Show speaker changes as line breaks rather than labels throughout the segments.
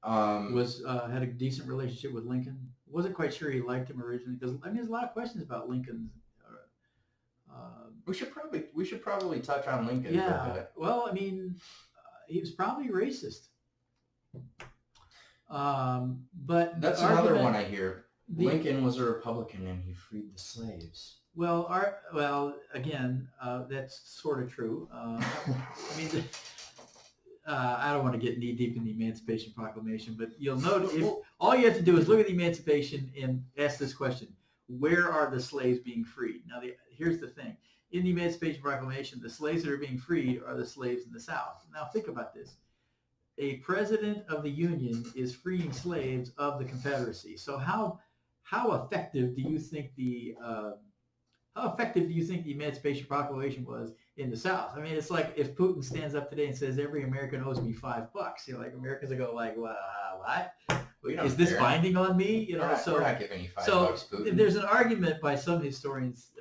Had a decent relationship with Lincoln. Wasn't quite sure he liked him originally because I mean, there's a lot of questions about Lincoln's.
We should probably touch on Lincoln for a
Yeah.
bit.
Well, I mean, he was probably racist. But
That's
the
another
argument,
one I hear. Lincoln was a Republican and he freed the slaves.
well, again, that's sort of true. I mean, I don't want to get knee deep in the Emancipation Proclamation, but you'll note all you have to do is look at the Emancipation and ask this question: where are the slaves being freed? Now, here's the thing: in the Emancipation Proclamation, the slaves that are being freed are the slaves in the South. Now, think about this: a president of the Union is freeing slaves of the Confederacy. So, how effective do you think the Emancipation Proclamation was in the South? I mean, it's like if Putin stands up today and says every American owes me $5, like Americans will go like, well, what? Is this binding on me?
We're not giving you $5, Putin.
There's an argument by some historians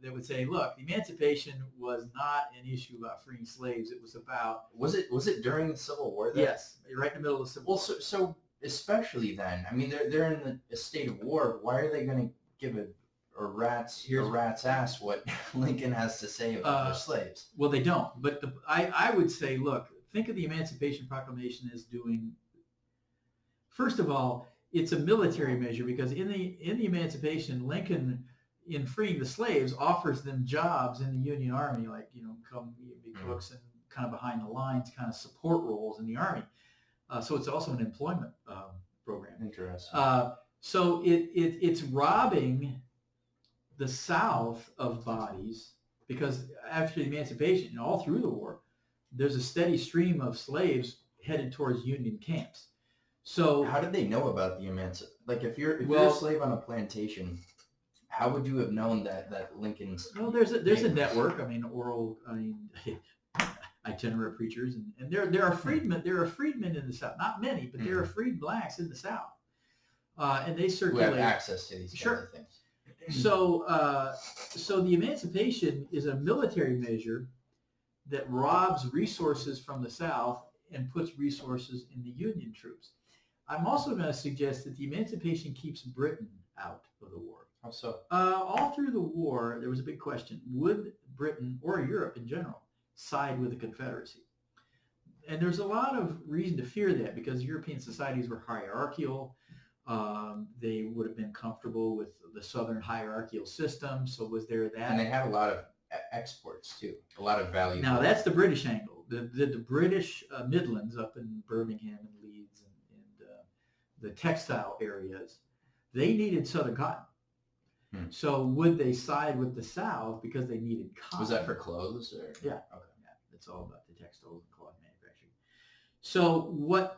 that would say, look, the Emancipation was not an issue about freeing slaves. It was about
was it during the Civil War?
Yes, right in the middle of the Civil War.
Well, so especially then, I mean, they're in a state of war. Why are they going to give a rat's ass what Lincoln has to say about their slaves?
Well, they don't. But I would say, look, think of the Emancipation Proclamation as doing. First of all, it's a military measure because in the Emancipation, Lincoln, in freeing the slaves, offers them jobs in the Union Army, like come be cooks and kind of behind the lines, kind of support roles in the Army. So it's also an employment program.
Interesting.
So it's robbing the South of bodies because after the Emancipation, all through the war, there's a steady stream of slaves headed towards Union camps. So
how did they know about the emancipation? Like if you're a slave on a plantation, how would you have known that Lincoln's?
Well, there's a network. I mean, itinerant preachers, and there are freedmen. There are freedmen in the South. Not many, but there are freed blacks in the South, and they circulate.
Who have access to these kinds of things.
So the Emancipation is a military measure that robs resources from the South and puts resources in the Union troops. I'm also going to suggest that the Emancipation keeps Britain out of the war.
How so?
All through the war, there was a big question: would Britain or Europe in general side with the Confederacy? And there's a lot of reason to fear that because European societies were hierarchical. They would have been comfortable with the Southern hierarchical system. So was there that?
And they had a lot of exports too, a lot of value.
Now that's the British angle. The British Midlands up in Birmingham and Leeds and the textile areas, they needed Southern cotton. So would they side with the South because they needed cotton?
Was that for clothes? Or?
Yeah. Okay. Yeah. It's all about the textiles and cloth manufacturing. So what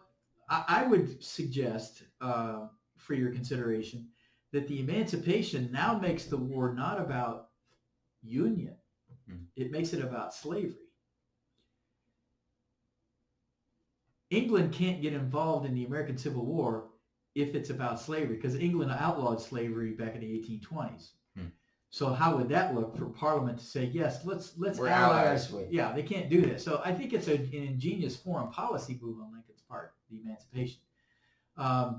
I would suggest for your consideration that the Emancipation now makes the war not about Union. It makes it about slavery. England can't get involved in the American Civil War if it's about slavery, because England outlawed slavery back in the 1820s. So how would that look for Parliament to say, yes, let's ally us? Yeah, they can't do this. So I think it's an ingenious foreign policy move on Lincoln's part, the Emancipation. I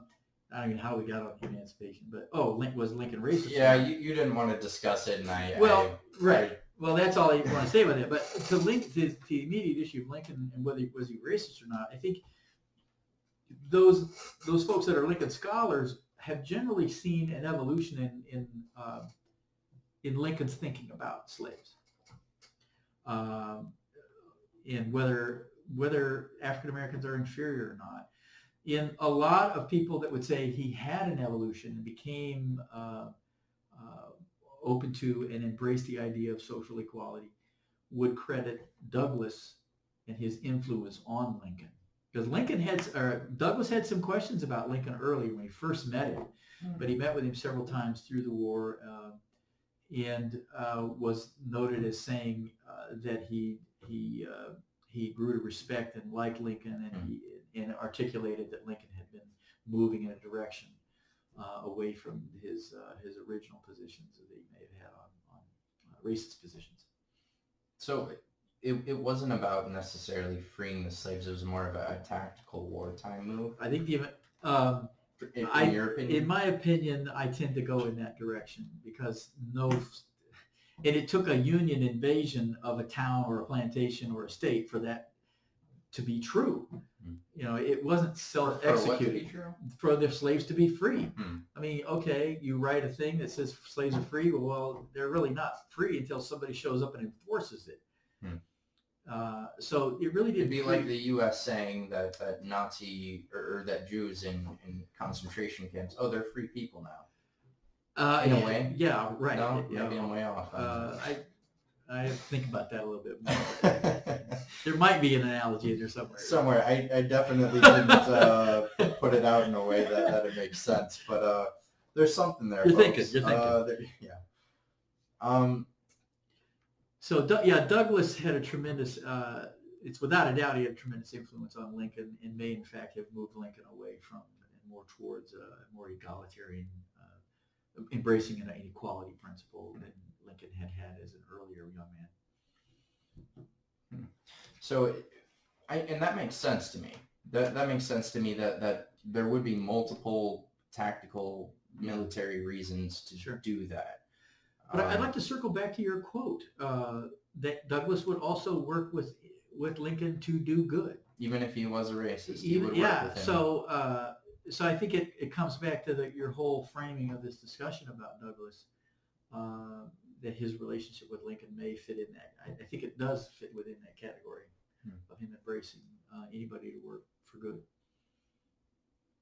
don't even know how we got on Emancipation, but was Lincoln racist?
Yeah, you didn't want to discuss it, and
right. Well, that's all I want to say about it. But to link to the immediate issue of Lincoln and whether was he racist or not, I think those folks that are Lincoln scholars have generally seen an evolution in Lincoln's thinking about slaves, and whether African Americans are inferior or not. In a lot of people that would say he had an evolution and became open to and embraced the idea of social equality, would credit Douglas and his influence on Lincoln. Because Douglas had some questions about Lincoln early when he first met him, but he met with him several times through the war and was noted as saying that he grew to respect and like Lincoln, and articulated that Lincoln had been moving in a direction away from his original positions that he may have had on racist positions.
So it wasn't about necessarily freeing the slaves. It was more of a tactical wartime move.
I think the
In your opinion?
in my opinion, I tend to go in that direction because and it took a Union invasion of a town or a plantation or a state for that to be true. You know, it wasn't self-executing. For the slaves to be free. I mean, okay, you write a thing that says slaves are free. Well, they're really not free until somebody shows up and enforces it. So it really did.
It'd be like the U.S. saying that Nazi or that Jews in concentration camps, oh, they're free people now. In a way.
Yeah, right.
No, maybe I'm way off.
I think about that a little bit more. There might be an analogy in there somewhere.
Somewhere. I definitely didn't put it out in a way that it makes sense, but there's something there.
You're thinking.
Yeah.
So Douglas had a tremendous. It's without a doubt he had a tremendous influence on Lincoln, and may in fact have moved Lincoln away from and more towards a more egalitarian, embracing an equality principle than Lincoln had as an earlier young man.
So, and that makes sense to me. That makes sense to me that there would be multiple tactical military reasons to do that.
But I'd like to circle back to your quote that Douglas would also work with Lincoln to do good,
even if he was a racist.
Work with him. So I think it comes back to your whole framing of this discussion about Douglas. That his relationship with Lincoln may fit in that. I think it does fit within that category of him embracing anybody to work for good.